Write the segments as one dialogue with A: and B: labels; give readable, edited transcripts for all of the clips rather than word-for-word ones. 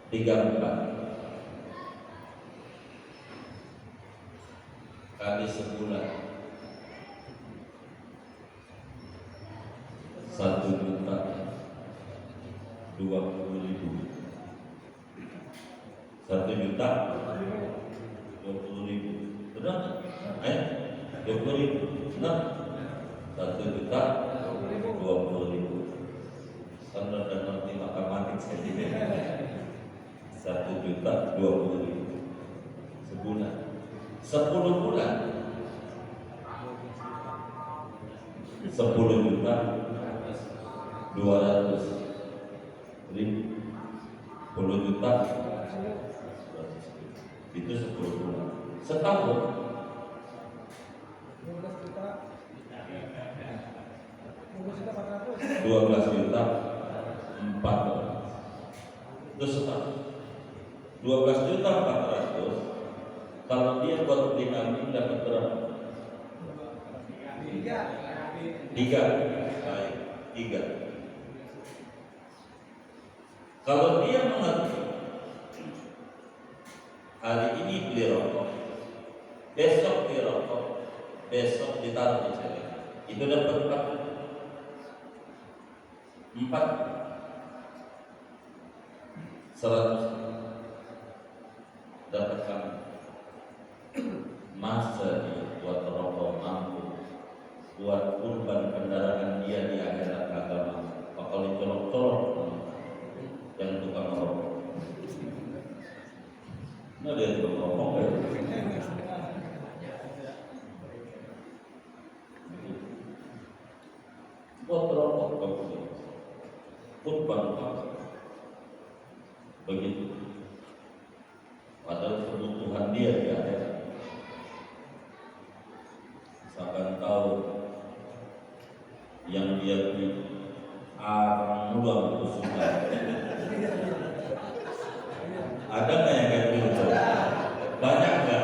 A: 34 kali sebulan 1.020.000. 1.020.000. Benar? 20.000. Benar? 1.020.000. Karena dan ngerti matematik saya 1.020.000 sebulan. 10 bulan 10.200.000. 10 juta itu 10 bulan. Setahun 12.400.000. Itu setahun 12.400.000. Kalau dia buat beli kambing dapat berapa? 3. Baik, 3. Kalau dia mengerti hari ini beli rokok, besok beli rokok, besok ditaruh di celengan, itu dapat 100 dapat kambing. Masa dia buat rokok mampu buat kurban kendaraan dia di akhirat agama, bakal dicolok-colok yang tukang rokok. Nah dia tukang rokok ya. Buat rokok begitu, kurban begitu. Padahal kebutuhan dia di akhirat. Misalkan tahu yang dia beli arang muda itu sudah ada nggak yang kayak gitu? Banyak nggak?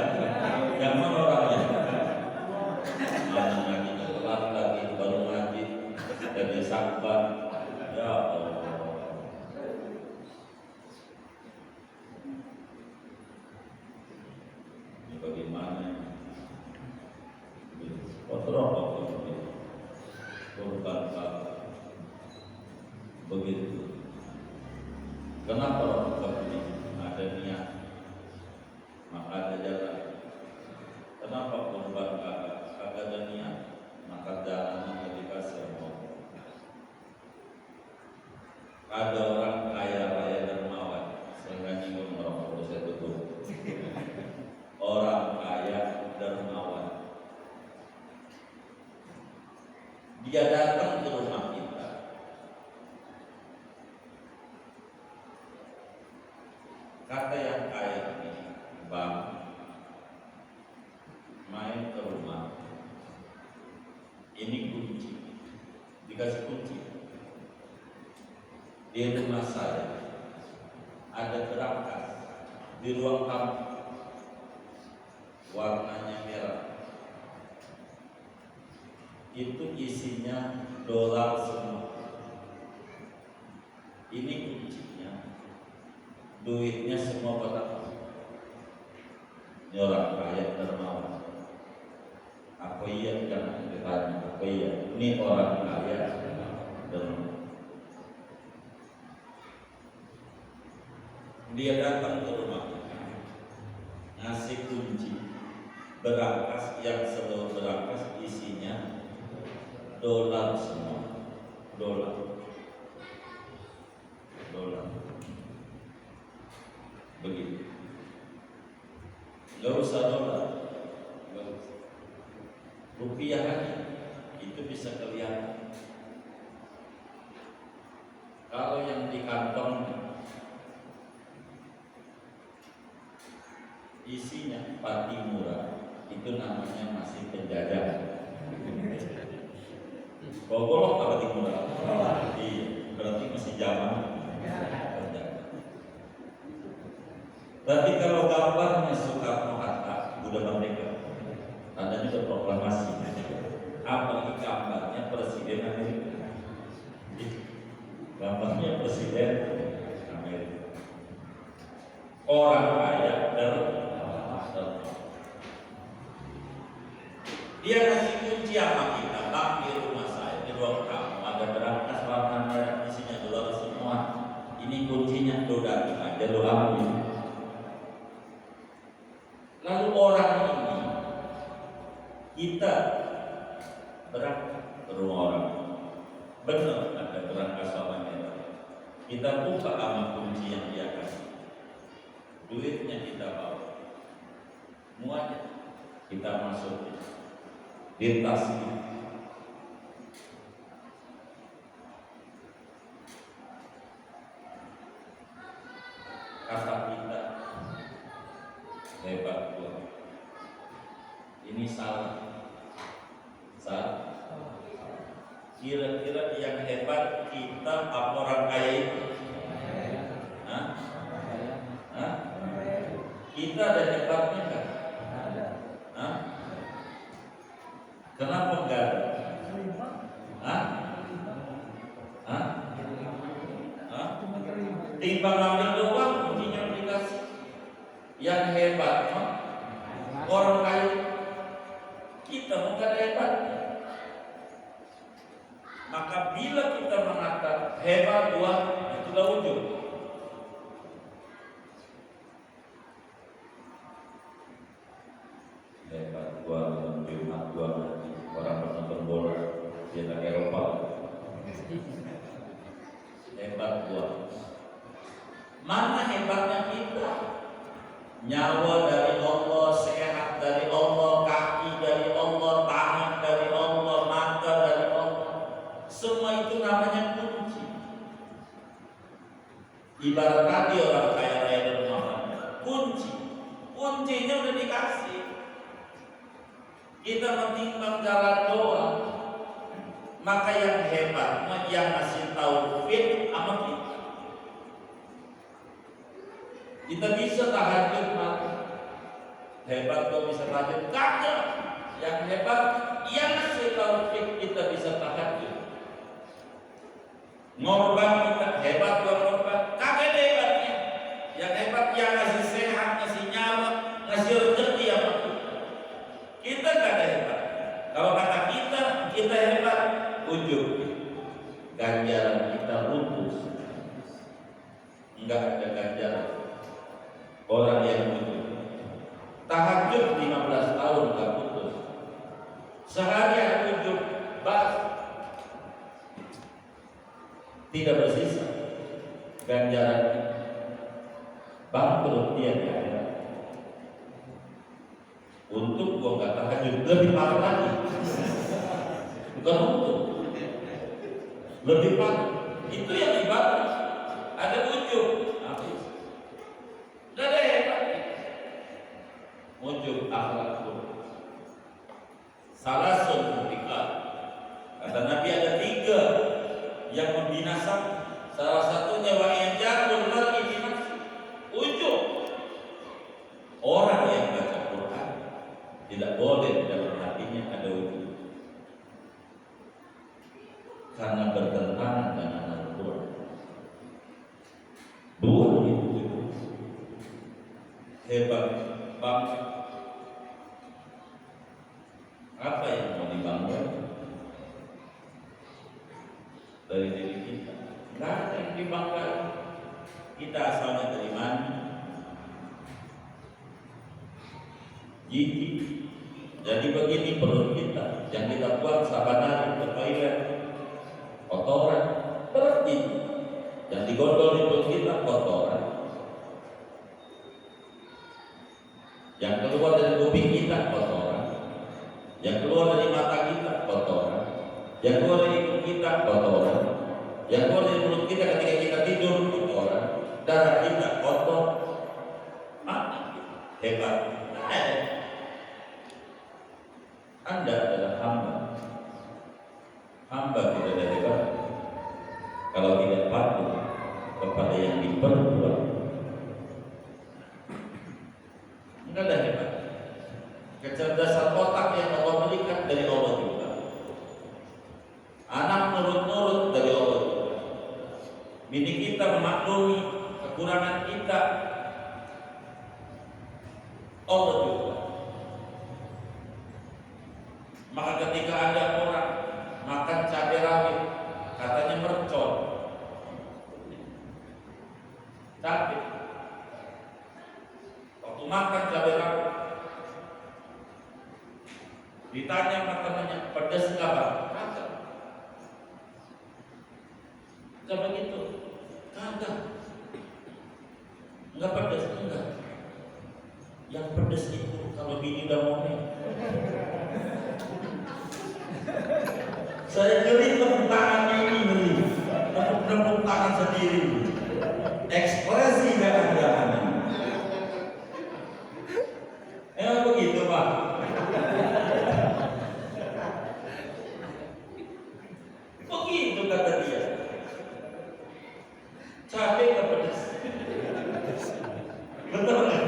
A: Yang mana orangnya? Mana lagi telat lagi baru ngaji jadi sabar. Ya Allah. Ini bagaimana? Rokok kurban begitu. Kenapa rokok ini ada niat, maka ada jalan. Kenapa kurban kagak ada niat, maka jalannya dikasih Allah. Ada orang kaya raya dermawan, sehingga nyinggung merokok saya tutup. Orang kaya dermawan, dia datang ke rumah kita. Kata yang kaya ini, Bang, main ke rumah. Ini kunci, dikasih kunci. Di rumah saya ada berangkas di ruang tamu, warnanya merah. Itu isinya dolar semua. Ini kuncinya, duitnya semua kotak. Ini orang kaya dermawan. Apa iya? Jangan ditanya. Apa iya? Ini orang kaya dermawan. Dia datang ke rumah kita, ngasih kunci berangkas yang seluruh berangkas isinya dolar semua, dolar. Begitu. Gak usah dolar, rupiah aja, itu bisa kelihatan. Kalau yang di kantong isinya pati murah, itu namanya masih penjajah. Golok apa timur? Iya, berarti masih zaman. Tapi kalau gambarnya Soekarno Hatta, Buddha Merdeka, ada juga proklamasi. Apa gambarnya Presiden Amerika? Gambarnya Presiden Amerika. orang kaya dia ngasih kunci sama kita, bang di rumah saya, di ruang tamu ada berangkas warna merah isinya dolar semua. Ini kuncinya, lo datang aja lo ambil. Lalu orang ini kita berangkat ke rumah orang, benar ada berangkas warna merah. Kita buka sama kunci yang dia kasih, duitnya kita bawa, semuanya kita masukin di tas ini. Kata kita, hebat gua, ini salah. Kira-kira yang hebat kita apa orang kaya itu? Hah? Kita ada hebatnya kan? Hah? Kenapa enggak? Timbang ambil doang, kuncinya dikasih. Yang hebat, orang kaya. Kita bukan hebat. Maka bila kita mengatakan hebat gua, itulah ujub. Hebat gua, Jumat gua, orang penonton bola di Eropa. Hebat gua. Mana hebatnya kita? Nyawa dari Allah, sehat dari Allah, kaki dari Allah, tangan dari Allah, mata dari Allah. Semua itu namanya kunci. Ibarat tadi orang kaya raya dan rumah, kunci. Kuncinya udah dikasih. Kita menimbang jalan doang. Maka yang hebat, yang ngasih taufik sama kita. Kita bisa tahajud malam. Hebat kau bisa tahajud? Kagak. Yang hebat yang ngasih taufik kita bisa tahajud. Ngorban kita hebat gua ngorban. Kagak hebatnya. Yang hebat yang ngasih sehat, ngasih nyawa, ngasih rezeki apa kita. Kita gak ada hebat. Kalau kata kita hebat, ujub. Ganjaran kita lupus. Enggak ada ganjaran. Orang yang ujub. Tahajud 15 tahun gak putus. Seharian ujub bas. Tidak bersisa. Ganjaran bangkrut dia di akhirat. Untuk gua gak tahajud lebih parah lagi. Bukan untuk. Lebih parah. Itu yang ibadah. Ada ujub. Gak ada hebat. Ujub akhlak buruk. Salah suntikat. Kata Nabi ada 3 yang membinasakan. Salah satunya wa yanjarul mar'i bi nafsi. Ujub. Orang yang baca Quran tidak boleh dalam hatinya ada ujub. Karena bertentangan dengan Al-Quran. Bukan itu ujub. Hebat bangsa. Apa yang mau dibanggakan dari diri kita? Tidak ada yang dibanggakan. Kita asalnya dari mana? Gigi. Jadi begini perut kita yang kita buat sabanari ke toilet kotoran berarti yang digondol di perut kita kotoran. Yang keluar dari kuping kita kotoran, yang keluar dari mata kita kotoran, yang keluar dari hidung kita kotoran, yang keluar dari mulut kita ketika kita tidur kotoran, darah kita kotor. Mati hebat. Anda adalah hamba. Hamba tidak ada hebat kalau tidak patuh kepada yang diperbuat. Enggak ada hebat. Kecerdasan otak yang Allah berikan dari Allah juga. Anak nurut-nurut dari Allah juga. Bini kita memaklumi kekurangan kita, Allah juga. Maka ketika ada orang makan cabai rawit, katanya mercon, cabai. Waktu makan cabai rawit, ditanya sama temannya, pedas nggak bang? Kagak. Coba gitu, kagak. Nggak pedas, enggak. Yang pedas itu kalau bini udah ngomel. Saya geli tepuk tangan ini geli, tepuk tangan sendiri. Ekspresi jangan-jangan. Emang begitu Pak? Begitu kata dia. Cabai nggak pedas. Betul nggak?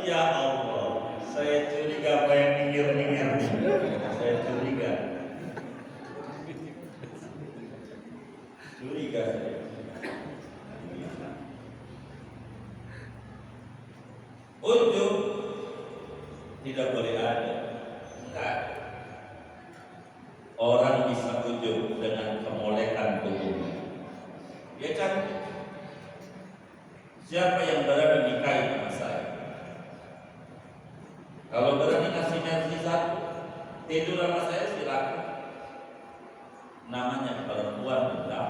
A: Ya Allah, saya curiga apa yang minggir-minggir. Saya curiga. Curiga saya. Ujub tidak boleh ada. Enggak. Orang bisa ujub dengan kemolekan tubuhnya. Dia cantik. Siapa yang berani nikahi sama saya? Kalau berani kasih mercy satu, tidur sama saya silakan. Namanya perempuan Islam.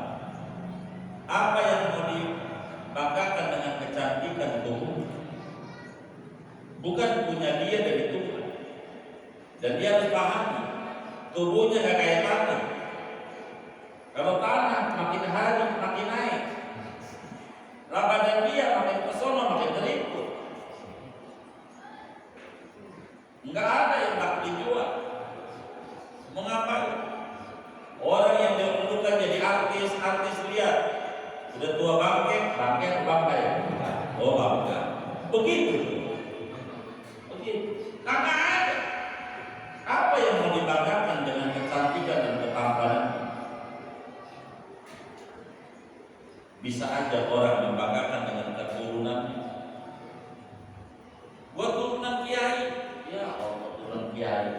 A: Apa yang mau dibanggakan dengan kecantikan tubuh? Bukan punya dia dari Tuhan. Dan dia harus pahami, tubuhnya gak kayak tanah. Kalau tanah makin hari makin naik, laba dan dia makin pesona makin terikut. Enggak ada yang tak dijual. Mengapa? Orang yang diundukan jadi artis lihat udah tua bangke atau bangkai? Oh bangga. Begitu. Karena ada. Apa yang mau dibanggakan dengan kecantikan dan ketampanan? Bisa aja orang membanggakan dengan keturunannya. Gua turunan kiai, ya Allah turunan kiai.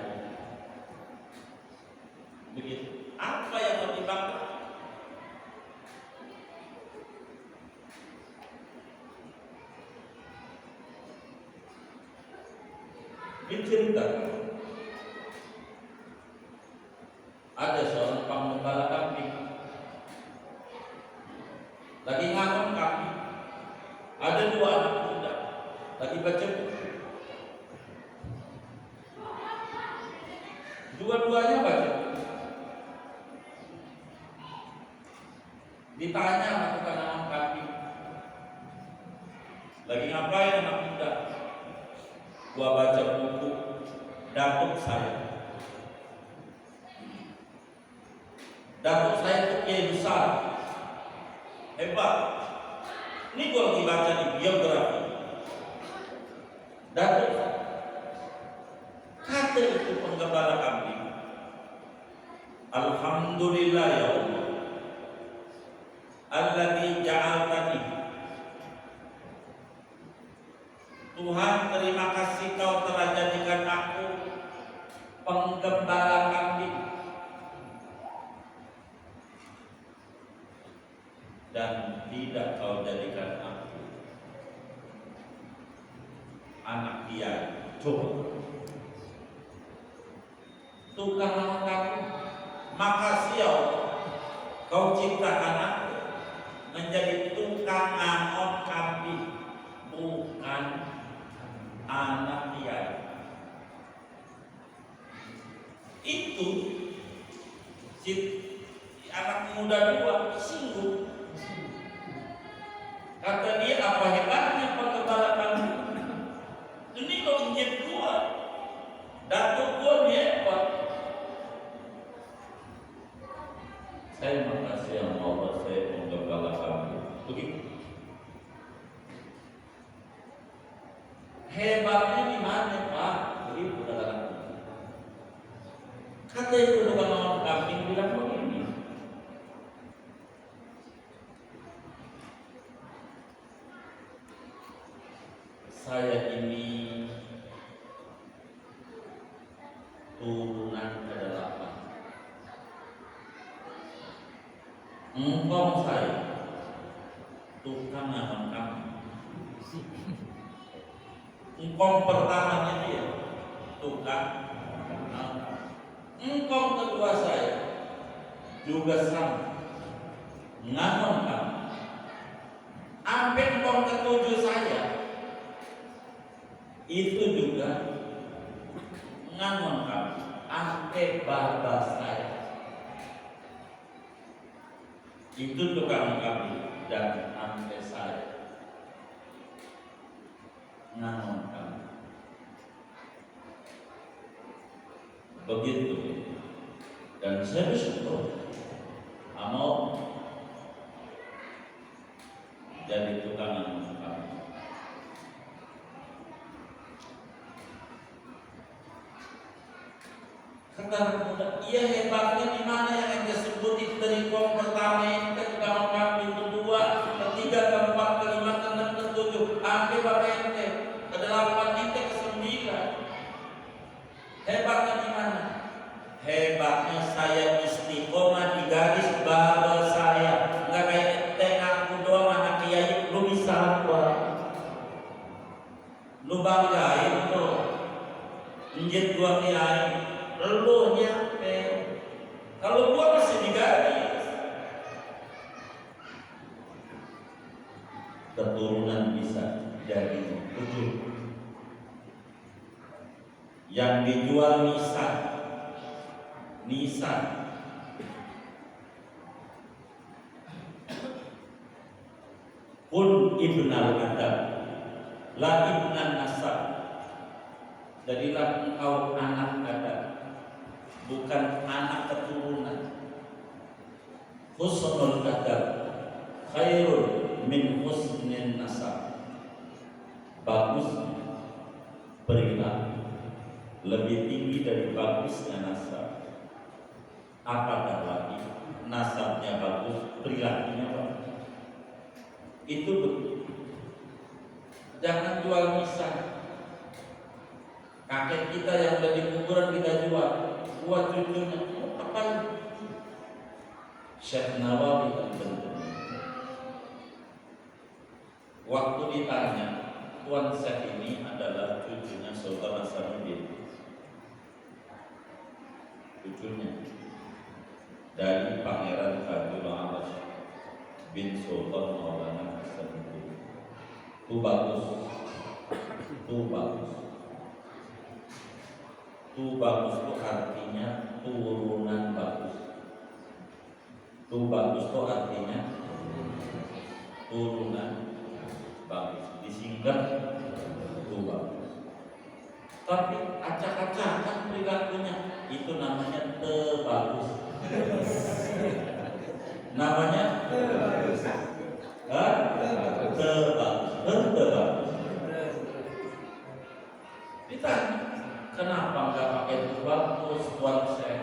A: Begitu. Apa yang mau dibanggakan? Diceritakan ada seorang penggembala kambing lagi ngangon kambing, ada dua anak muda lagi baca buku, dua-duanya baca buku. Ditanya sama tukang nanam kambing, lagi ngapain anak muda? Gua baca buku datuk saya. Datuk saya itu kiai besar, hebat. Ini gua lagi baca di biografi datuk. Kata itu penggembala kambing, alhamdulillah ya Allah, alladzi ja'altani. Tuhan, terima kasih Kau telah jadikan aku penggembala kambing dan tidak Kau jadikan aku anak kiai. Coba tukang nama kamu, makasih ya Allah, Kau ciptakan aku menjadi tukang ngangon kambing, bukan anak kiai. Itu si anak muda dua singgung. Kata dia, apa hebatnya penggembala kambing? Ini kok injek dua, datuk gua hebat. Saya makasih yang Allah, saya penggembala kambing. Begitu. Hebatnya di mana Pak? Begitu kata. Kata itu tukang ngangon kambing bilang begini, saya ini turunan ke-8. Engkong saya tukang ngangon kami. Engkong pertamanya dia tukang ngangon. Engkong kedua saya juga sama ngangon kami. Ampe engkong ketujuh saya itu juga ngangon kami. Ampe baba saya itu tukang kami, dan ampe saya ngangon kami. Begitu. Dan saya bersyukur mau jadi tukang ngangon kami. Kata muda, iya hebatnya di mana yang ente sebut itu dari kong pertama ini tukang kami, kedua, ketiga, keempat, kelima, keenam, ketujuh, sampai bapak ente ke-8 ente ke-9. Hebatnya di mana? Hebatnya saya istiqomah di garis baba saya. Enggak kayak ente ngaku doang anak kiai, lu bisa apa? Lu banggain tuh injit gua kiai, lu nyampe. Kalau gua masih di garis, keturunan bisa jadi 7. Yang dijual Nisan Kun ibnal Adam la ibnan nasab. Jadilah engkau anak Adam, bukan anak keturunan. Husnul adab khairun min husnin nasab. Bagus perilaku lebih tinggi dari bagusnya nasab. Apakah lagi nasabnya bagus, perilakunya bagus? Itu betul. Jangan jual nisan. Kakek kita yang udah di kuburan kita jual, buat cucunya. Apa? Syekh Nawawi betul. Waktu ditanya, Tuan Syekh ini adalah cucunya Sultan Hasanuddin. Cucunya dari Pangeran Fadil Abbas bin Sultan Maulana Hasanuddin. Itu bagus. Itu bagus itu artinya turunan bagus. Itu bagus itu artinya turunan bagus. Disingkat itu bagus. Tapi acak-acakan perilakunya, itu namanya tebagus. Namanya tebagus. Tebagus. Ditanya, kenapa enggak pakai tebagus buat saya?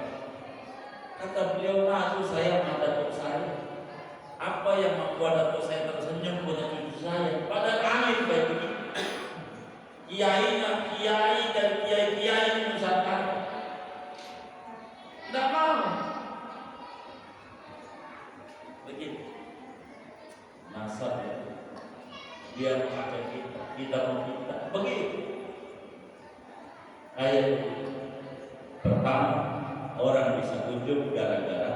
A: Kata beliau, maksud saya sama datuk saya. Apa yang membuat datuk saya tersenyum punya cucu saya? Padahal aneh baik begitu. Kiai dan kiai Nusantara tidak mau. Begitu. Nasab ya. Dia mengajak kita meminta. Begitu. Ayat pertama, orang bisa ujub gara-gara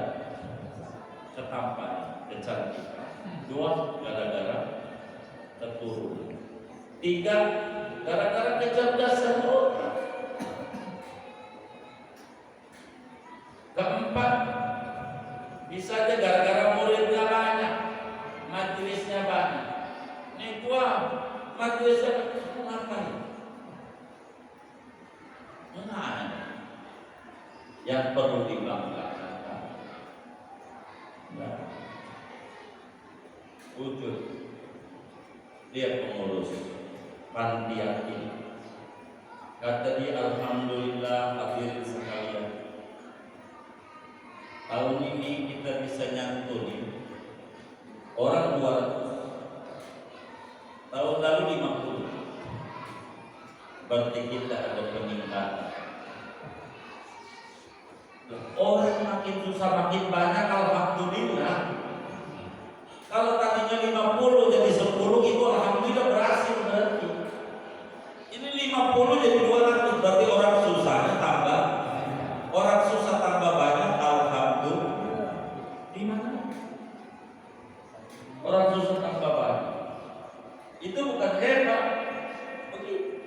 A: ketampan, kecantikan. 2, gara-gara keturunan. 3, gara-gara kecerdasan otak. 4, bisa aja gara-gara muridnya banyak, majelisnya banyak. Ini gua majelisnya ngapain? Nah, yang perlu dibanggakan. Nah, wujud dia pengurus panti ini. Kata dia, alhamdulillah hadirin sekalian, tahun ini kita bisa nyantuni orang 200. Tahun lalu 50. Berarti kita ada peningkatan Orang makin susah makin banyak, alhamdulillah. Kalau tadinya 50 jadi 10 itu alhamdulillah berhasil berarti. Ini 50 jadi 200 berarti orang susahnya tambah. Orang susah tambah banyak, alhamdulillah. Di mana? Orang susah tambah banyak. Itu bukan hebat. Begitu.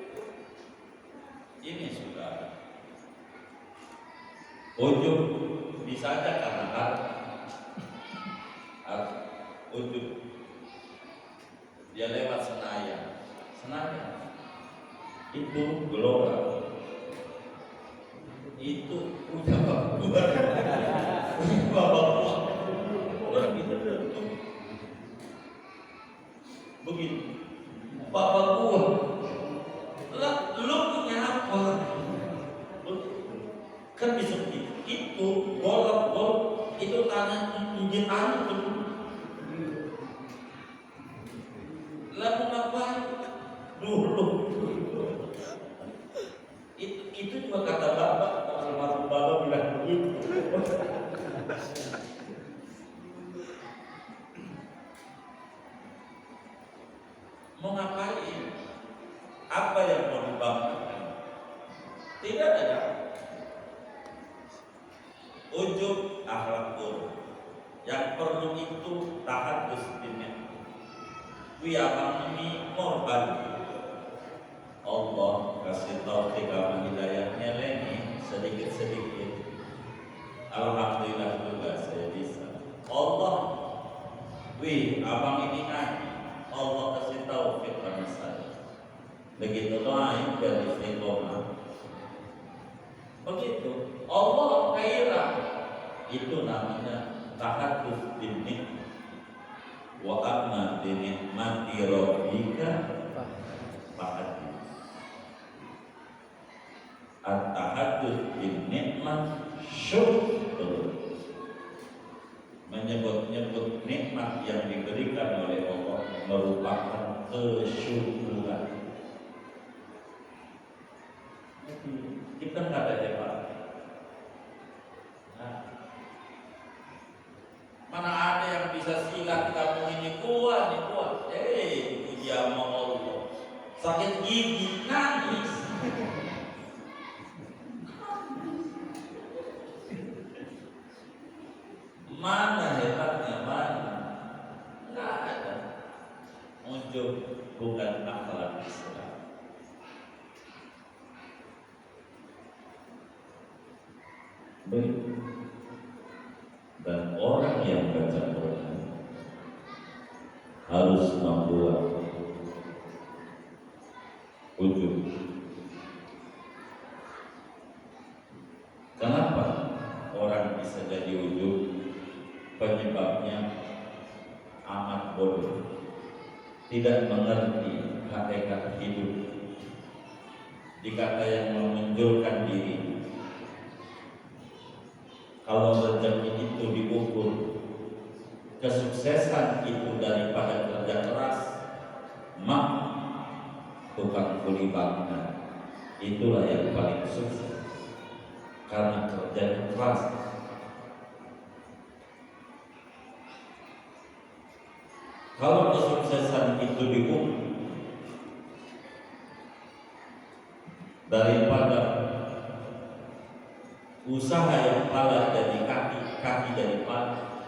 A: Ini sudah ujub bisa aja karena ujub dia lewat Senayan itu global itu punya bapak orang itu begitu bapak gua lah lu punya apa kan bisa itu gol itu tanah injil tanah lalu ngapain dulu itu juga kata bapak almarhum bapak bilang begitu. Mau ngapain? Apa yang mau dibanggakan? Tidak ada. Ujub akhlak buruk. Yang perlu itu tahadus dinnya. Wiyamang ini korban. Allah kasih taufik sama hidayahnya lagi sedikit-sedikit. Alhamdulillah juga saya bisa. Allah, abang ini ngaji. Allah kasih taufik sama saya. Begitu doain biar istiqomah. Begitu. Allah khairah. Itu namanya tahadus dinni. Wa amma bi ni'mati rabbika fahadits. At-tahadduts bin ni'mah syukur. Menyebut-nyebut nikmat yang diberikan oleh Allah merupakan kesyukuran. Kita nggak ada hebat. Mana ada yang bisa silat kamu ini kuat, ini kuat. Puji sama Allah. Sakit gigi nangis. Mana hebatnya mana? Nggak ada. Ujub bukan akhlak Islam. Begitu. Dan orang yang baca Quran harus membuat ujub. Kenapa orang bisa jadi ujub? Penyebabnya amat bodoh, tidak mengerti hakikat hidup. Dikata yang menunjukkan diri. Kalau rezeki itu diukur, kesuksesan itu daripada kerja keras, mak tukang kuli bangunan itulah yang paling sukses karena kerja keras. Kalau kesuksesan itu diukur daripada usaha yang pala jadi kaki, kaki jadi pala,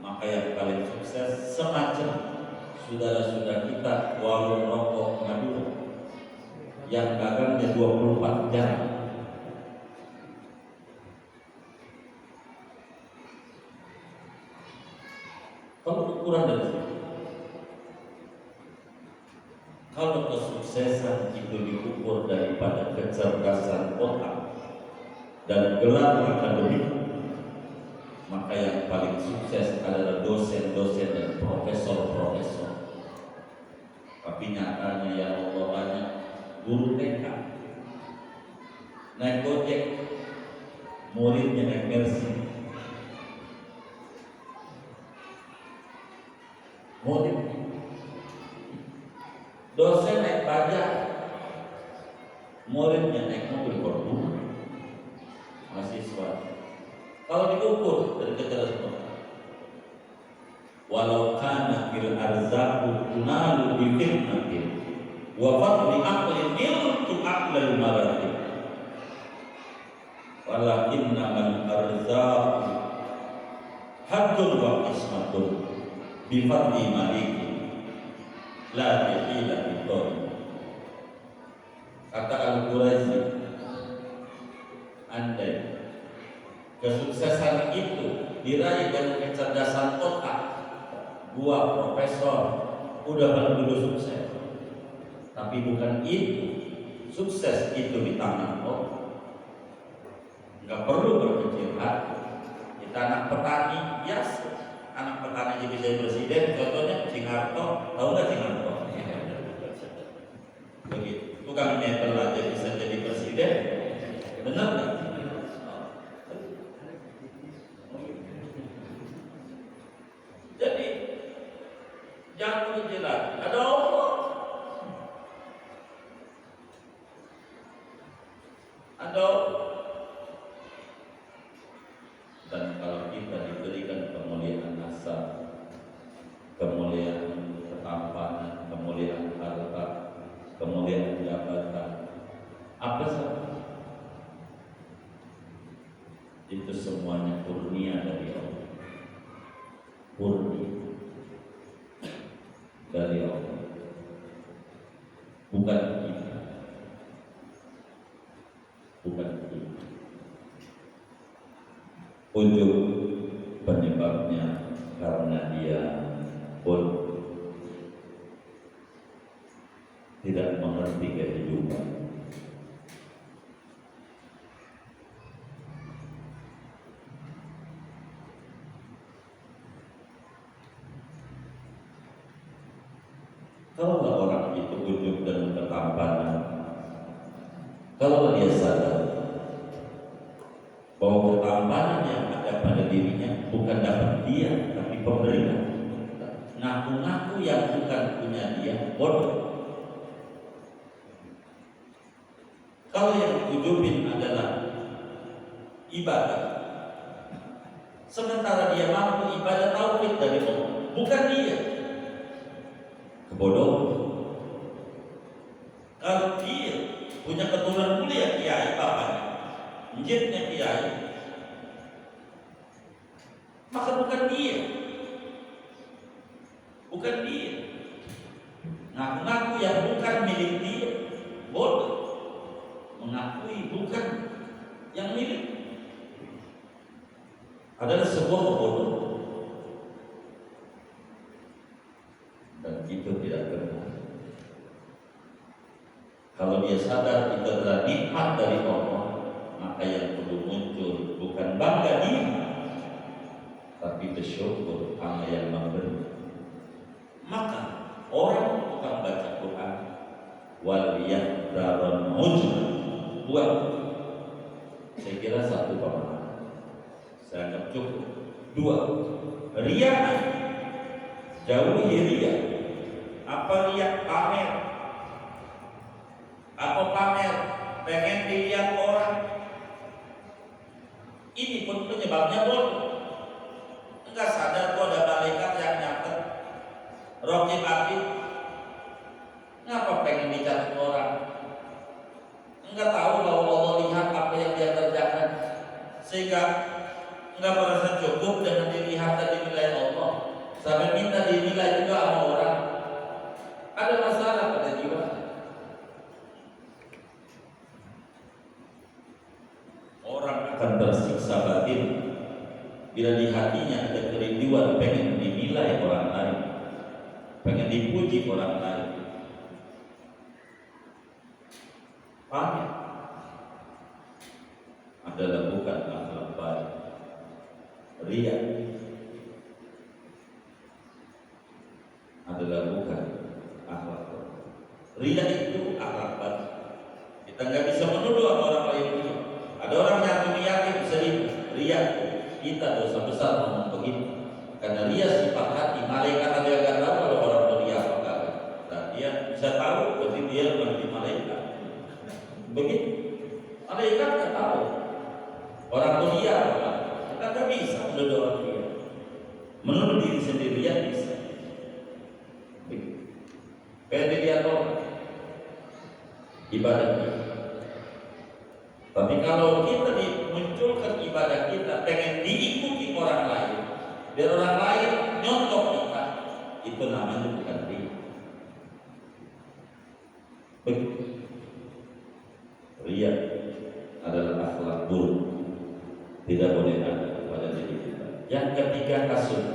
A: maka yang paling sukses semacam saudara-saudara kita warung rokok Madura yang dagangnya 24 jam. Kalau ukuran dari sini, kalau kesuksesan itu diukur daripada kecerdasan otak dan gelar akademik, maka yang paling sukses adalah dosen-dosen dan profesor-profesor. Tapi nyatanya ya Allah banyak guru TK naik Gojek, muridnya naik Mercy. Murid, dosen naik bajaj, muridnya naik mobil Fortuner. Mahasiswa Kalau diukur dari kecerdasan otak, walau kana fil arzaqu tunalu bi fitnatin wa fadli aqlin niltu aqlal maratib walakinna man arzaqu haddun wa qismatun bi fadli maliki la bihila biton. Kata Al-Qurazi, andai kesuksesan itu diraih dengan kecerdasan otak, gua profesor udah dulu sukses. Tapi bukan itu, sukses itu di tangan Allah. Nggak perlu berkecil hati. Kita anak petani biasa, anak petani jadi bisa presiden. Contohnya Soeharto, tahu nggak Soeharto? Begitu, tukang metal aja bisa jadi presiden, benar nggak? Jadi jangan berkecil hati. Ada Allah, ada Allah. Dan kalau kita diberikan kemuliaan nasab, kemuliaan ketampanan, kemuliaan harta, kemuliaan jabatan, apa saja itu semuanya kurnia dari Allah. Kurnia dari Allah, bukan kita, bukan kita. Ujub penyebabnya karena dia bodoh, tidak mengerti kehidupan. Kalau orang itu ujub dan ketampanan, kalau dia sadar bahwa ketampanan yang ada pada dirinya bukan dapat dia, tapi pemberian, ngaku-ngaku yang bukan punya dia, bodoh. Kalau yang diujubin adalah ibadah, sementara dia mampu ibadah tauhid dari Allah, bukan dia, kebodohan. Kalau dia punya keturunan mulia kiai bapaknya, menjadinya kiai, maka bukan dia, bukan dia. Ngaku-ngaku yang bukan milik dia, bodoh. Mengakui bukan yang milik adalah sebuah kebodohan, dan itu tidak benar. Kalau dia sadar itu adalah nikmat dari Allah, maka yang perlu muncul bukan bangga diri, tapi bersyukur sama yang memberi. Maka orang tukang baca Quran wal yahdaron ujub, buat, saya kira satu pemahaman, saya anggap cukup. Dua, riya, jauhi riya. Apa riya? Pamer. Apa pamer? Pengen dilihat orang. Ini pun penyebabnya bodoh. Enggak sadar kok ada malaikat yang nyatet Raqib Atid. Ngapa pengen dicatat orang? Enggak tahu bahwa Allah lihat apa yang dia kerjakan, sehingga enggak merasa cukup dengan dilihat dan dinilai Allah, sampai minta dinilai juga sama orang. Ada masalah pada jiwa. Orang akan tersiksa batin bila di hatinya ada kerinduan pengen dinilai orang lain, pengen dipuji orang lain. Pamer adalah bukan akhlak baik. Riya adalah bukan akhlak baik. Riya itu akhlak baik. Kita nggak bisa menuduh orang lain riya. Ada orang yang yakin bisa riya. Kita dosa besar ngomong begitu. Karena riya sifat hati. Malaikat ada yang nggak tahu kalau orang beria apa enggak. Nah, dia bisa tahu berarti dia bukan di malaikat. Begitu, malaikat nggak tahu orang dunia, Kagak bisa menuduh orang dia. Menuduh diri sendiri ya bisa. Kayak dilihat orang ibadah kita. Tapi kalau kita dimunculkan ibadah kita pengen diikuti orang lain, biar orang lain nyontok kita, itu namanya bukan ria. Begitu. Ria adalah akhlak buruk, tidak boleh ada pada diri kita. Yang ketiga, kasut.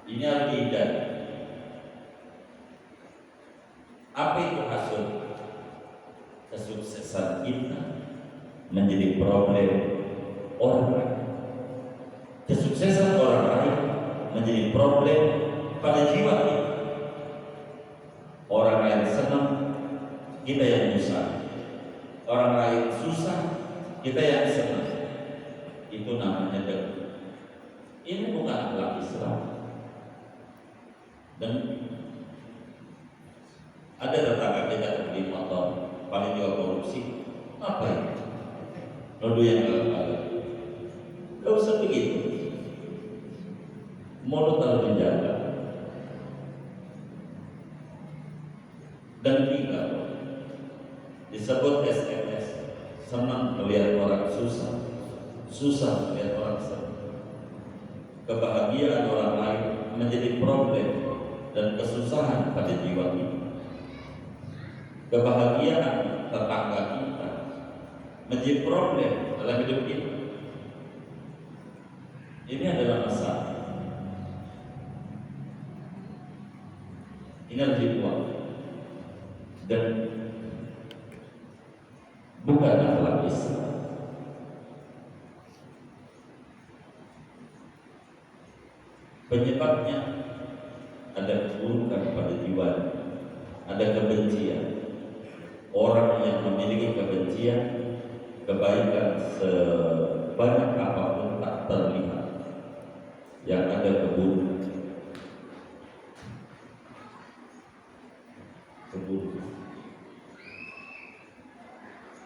A: Ini harus dihindari. Apa itu hasud? Kesuksesan kita menjadi problem orang lain. Kesuksesan orang lain menjadi problem pada jiwa kita. Orang lain senang, kita yang susah. Orang lain susah, kita yang senang. Itu namanya dengki. Ini bukan akhlak Islam. Dan ada tetangga kita beli motor, paling juga korupsi. Apa ini? Nodo yang agak-agak. Gak usah begitu. Mulut harus dijaga. Dan tiga, disebut SMS. Senang melihat orang susah, susah melihat orang senang. Kebahagiaan orang lain menjadi problem dan kesusahan pada jiwa kita. Kebahagiaan tetangga kita menjadi problem dalam hidup kita. Ini adalah masalah. Ini harus dibuang dan bukan akhlak Islam. Penyebabnya ada keburukan pada jiwa, ada kebencian. Orang yang memiliki kebencian, kebaikan sebanyak apapun tak terlihat. Yang ada keburukan.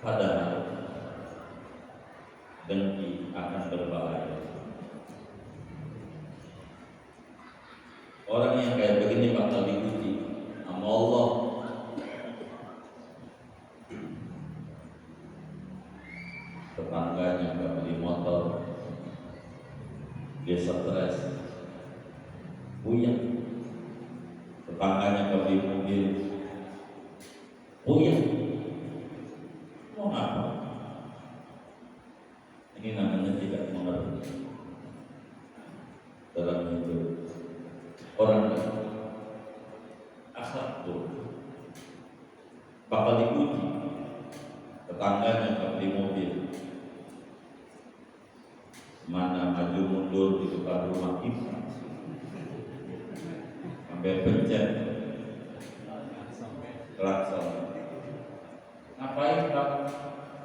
A: Padahal dengki akan berbahaya. Orang yang kayak begini bakal diuji sama Allah. Tetangganya nggak beli motor, dia stres, puyeng. Tetangganya nggak beli mobil, puyeng. Mau apa? Ini namanya tidak mengerti dalam hidup. Orang akhlak buruk bakal diuji. Tetangganya nggak beli mobil, mana maju mundur di depan rumah kita, sampai pencet klakson. Ngapain Pak?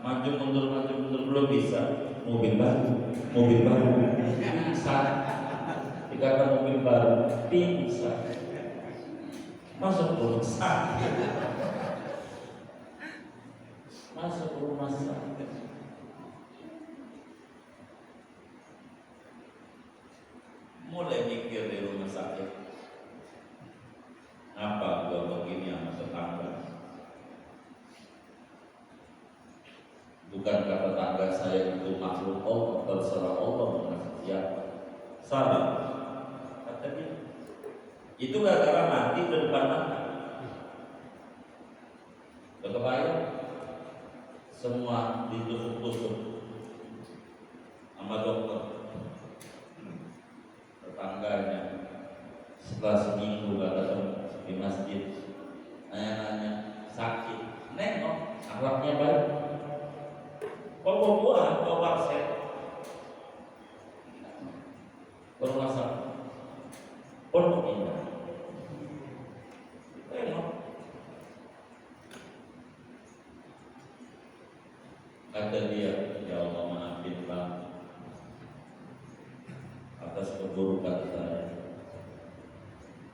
A: Maju mundur belum bisa. Mobil baru pingsan. Dikatakan mobil baru pingsan. Masuk rumah sakit. Masuk rumah sakit. Mulai mikir di rumah sakit. Apa gua begini sama tetangga? Bukan kata tetangga saya itu makhluk Allah, terserah Allah mengasih siapa. Salah. Kata dia. Itu gara-gara mati di depan mata. Kebayang semua ditusuk-tusuk sama dokter. Tetangganya setelah seminggu gak datang di masjid, nanya-nanya sakit, nengok akhlaknya baik. Kok buah, kok vaksin, rumah sakit, pondok indah, nengok. Kata dia, ya Allah maafin Bang atas keburukan saya.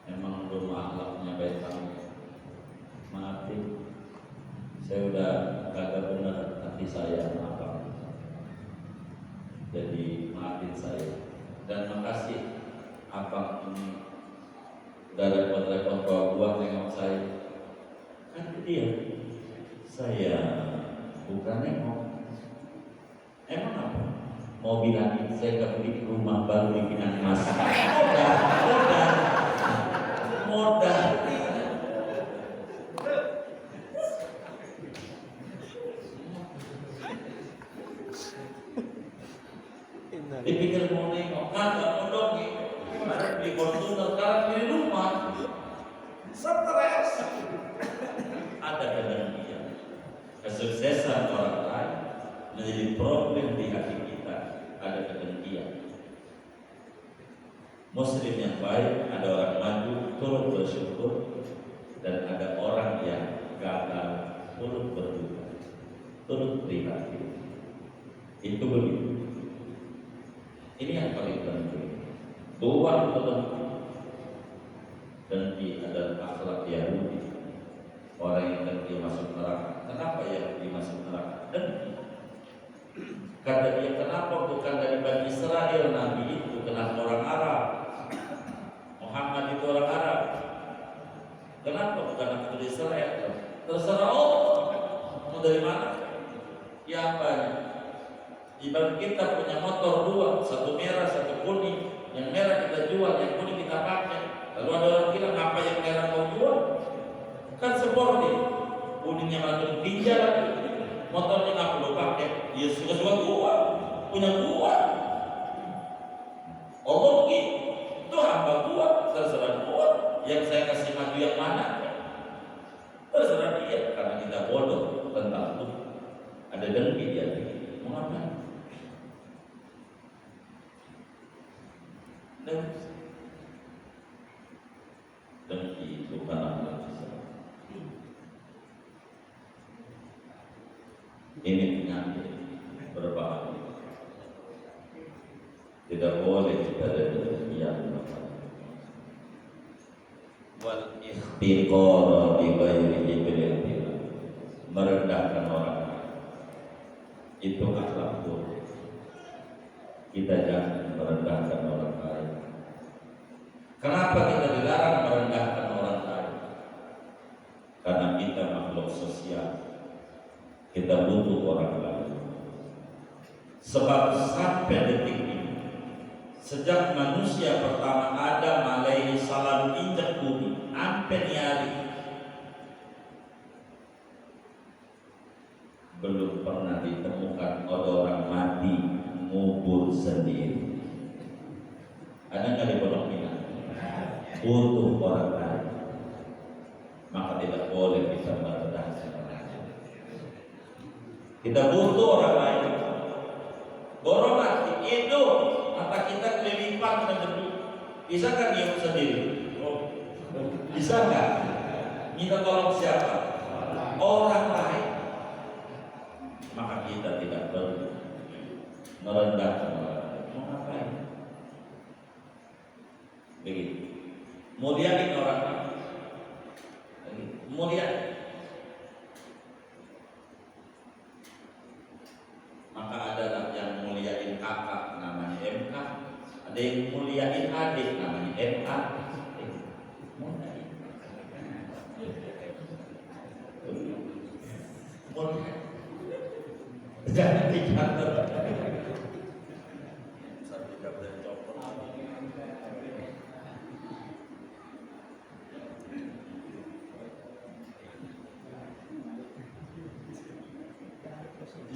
A: Memang belum akhlaknya baik banget. Maafin, saya udah kagak benar hati saya, maafkan. Jadi maafin saya dan makasih abang ini udah repot-repot bawa buah nengok saya. Kan dia saya bukan nengok. Emang apa? Mau bilangin saya kebeli rumah baru di Pinang Mas. Modal. Dipikir mau nengok, kagak mau dong nih. Kemarin beli Fortuner, sekarang beli rumah. Stres. Ada kebencian. Kesuksesan orang lain menjadi problem di hati kita. Ada kebencian. Muslim yang baik, ada orang maju turut bersyukur, dan ada orang yang gagal turut berduka, turut prihatin. Itu begitu. Ini yang paling penting. Buang itu penting. Dengki adalah akhlak Yahudi. Orang yang dengki masuk neraka. Kenapa Yahudi masuk neraka? Dengki. Kata dia, kenapa bukan dari Bani Israel Nabi itu, kenapa orang Arab? Muhammad itu orang Arab. Kenapa bukan dari Israel? Terserah Allah. Mau dari mana? Ya banyak. Ibarat kita punya motor dua, satu merah, satu kuning. Yang merah kita jual, yang kuning kita pakai. Lalu ada orang bilang, apa yang merah kau jual? Kan sporty. Kuningnya makin pinjal lagi. Motornya nggak perlu pakai. Dia suka-suka gua, punya gua. Allah begitu. Itu hamba gua, terserah gua. Yang saya kasih maju yang mana? Terserah dia. Karena kita bodoh tentang itu. Ada dengki dia. Mau ngapain? Dengki bukan akhlak Islam. Ini penyakit berbahaya. Tidak boleh kita ada demikian. Wal ihtiqar bi ghairi ibil, merendahkan orang itu akhlak buruk. Kita jangan merendahkan orang lain. Kenapa kita dilarang merendahkan orang lain? Karena kita makhluk sosial. Kita butuh orang lain. Sebab sampai detik ini, sejak manusia pertama Adam alaihi salam injak bumi, sampai hari belum pernah ditemukan ada orang mati ngubur sendiri. Ada nggak di Pondok Pinang? Butuh orang lain. Maka tidak boleh kita merendahkan orang lain. Kita butuh orang lain. Borong mati itu mata kita kelilipan dan debu. Bisa kan dia sendiri? Oh. Bisa nggak? Minta tolong siapa? Orang lain. Maka kita tidak perlu merendahkan orang lain. Mau ngapain? Begitu. Muliain orang lain. Muliain. Maka ada yang muliain kakak namanya MK, ada yang muliain adik namanya MA. Muliain. Muliain. Jangan dikata. Satu kata copot.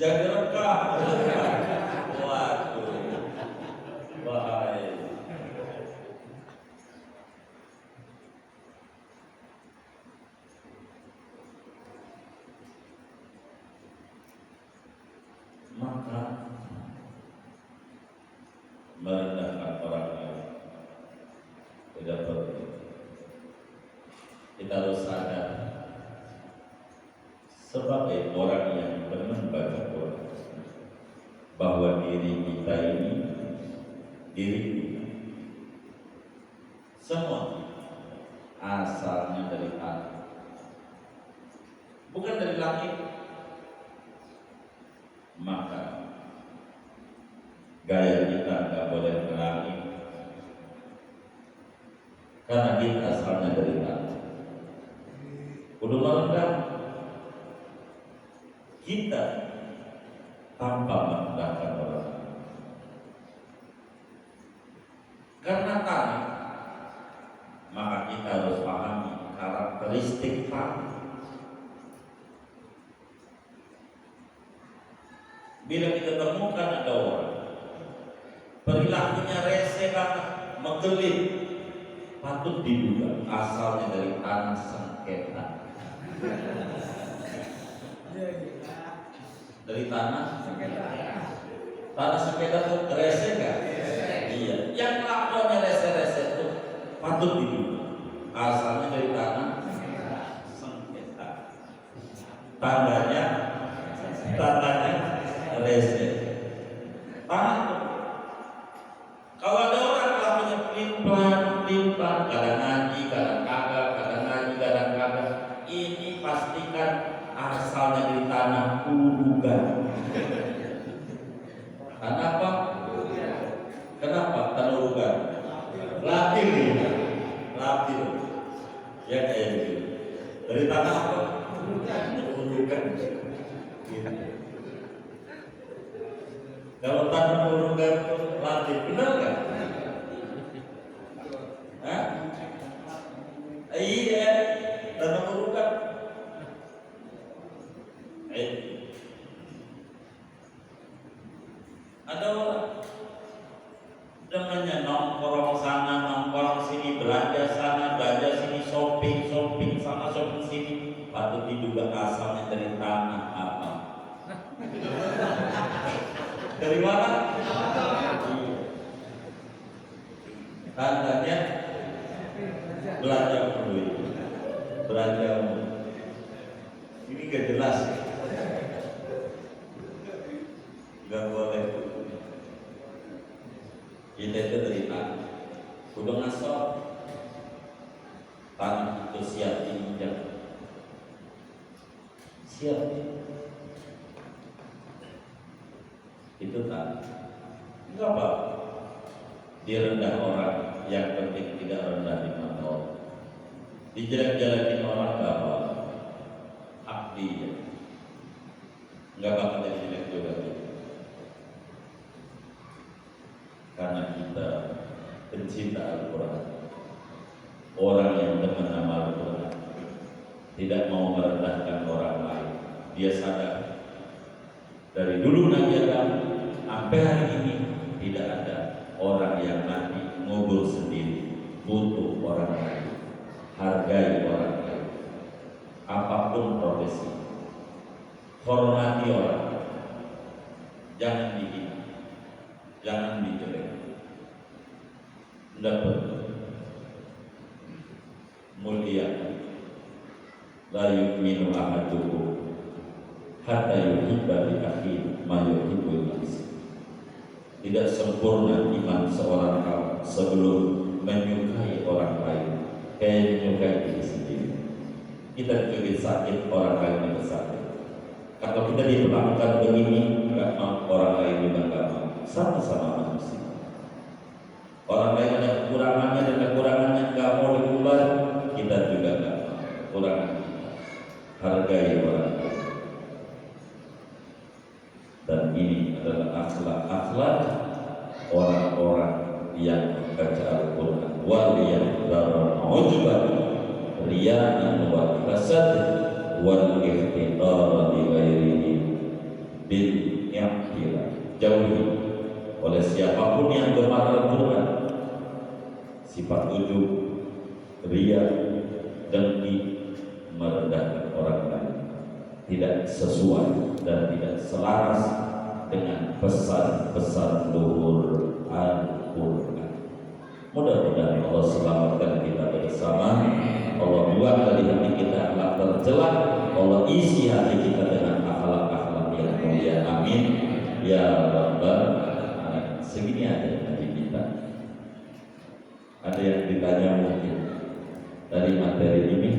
A: Jangan rekam. Waduh, bahaya. Maka merendahkan orang lain tidak perlu. Kita harus sadar sebagai orang yang benar baca Quran bahwa diri kita ini, diri kita semua asalnya dari Allah, bukan dari langit. Maka gaya kita nggak boleh merangi, karena kita asalnya dari tanah. Kudu merendah kita tanpa merendahkan orang. Karena tanah, maka kita harus pahami karakteristik tanah. Bila kita temukan ada orang perilakunya rese banget, menggelit, patut diduga asalnya dari tanah sengketa. Dari tanah sengketa. Tanah sengketa itu rese kan? Iya. Yang lakukannya rese-rese itu patut diduga asalnya dari tanah sengketa. Tandanya rese. Tanah. Kalau ada orang lakunya pelin-pelan, kadang ngaji, kadang kagak, kadang ngaji, kadang kagak, ini pastikan asalnya dari tanah urugan. Tanah apa? Kenapa tanah urugan? Latil, latil. Ya kayak gitu. Dari tanah apa? Urugan. Kalau tanah urugan latil, benar kan? Hah? Iya, tanah urugan. Ada orang dengannya nongkrong sana, nongkrong sini, belanja sana, belanja sini, shopping sana, shopping sini, patut diduga asalnya dari tanah apa? Dari mana? Tandanya belanja duit, belanja ini gak jelas, gak boleh. Kita itu dari tanah, udah ngasal tanah itu siap diinjak, siap itu tanah. Enggak apa, direndah orang, yang penting tidak rendah di mata orang. Dijelek-jelekin orang enggak apa, hak dia, enggak bakal jadi jelek juga. Karena kita pencinta Al-Quran, orang yang demen nama Al-Quran, tidak mau merendahkan orang lain. Dia sadar dari dulu Nabi Adam sampai hari ini tidak ada orang yang mati ngubur sendiri, butuh orang lain, hargai orang lain, apapun profesi, hormati orang, jangan dihina, jangan dijelek. Dapat mulia, la yu'minu ahadukum hatta yuhibba li akhihi ma yuhibbu li nafsihi. Tidak sempurna iman seorang kaum sebelum menyukai orang lain kayak menyukai diri sendiri. Kita juga sakit, orang lain juga sakit. Kalau kita diperlakukan begini, nggak mau, orang lain juga nggak mau. Sama-sama manusia. Orang lain ada kekurangannya dan kekurangannya nggak mau diubah, kita juga nggak mau. Kekurangan kita, hargai orang lain. Dan ini adalah akhlak orang-orang yang membaca Al-Quran. Waliyahdzarul ujban riya'an wal hasad wal ihtiqar li ghairihi bil i'tira. Jauhi oleh siapapun yang gemar Al-Quran sifat ujub, riya, dengki, merendahkan orang lain, tidak sesuai dan tidak selaras dengan pesan-pesan luhur Al-Quran. Mudah-mudahan Allah selamatkan kita bersama. Allah buat dari hati kita akhlak tercela. Allah isi hati kita dengan akhlak-akhlak yang mulia. Amin ya rabbal alamin. Segini aja hati kita. Ada yang ditanya mungkin dari materi ini.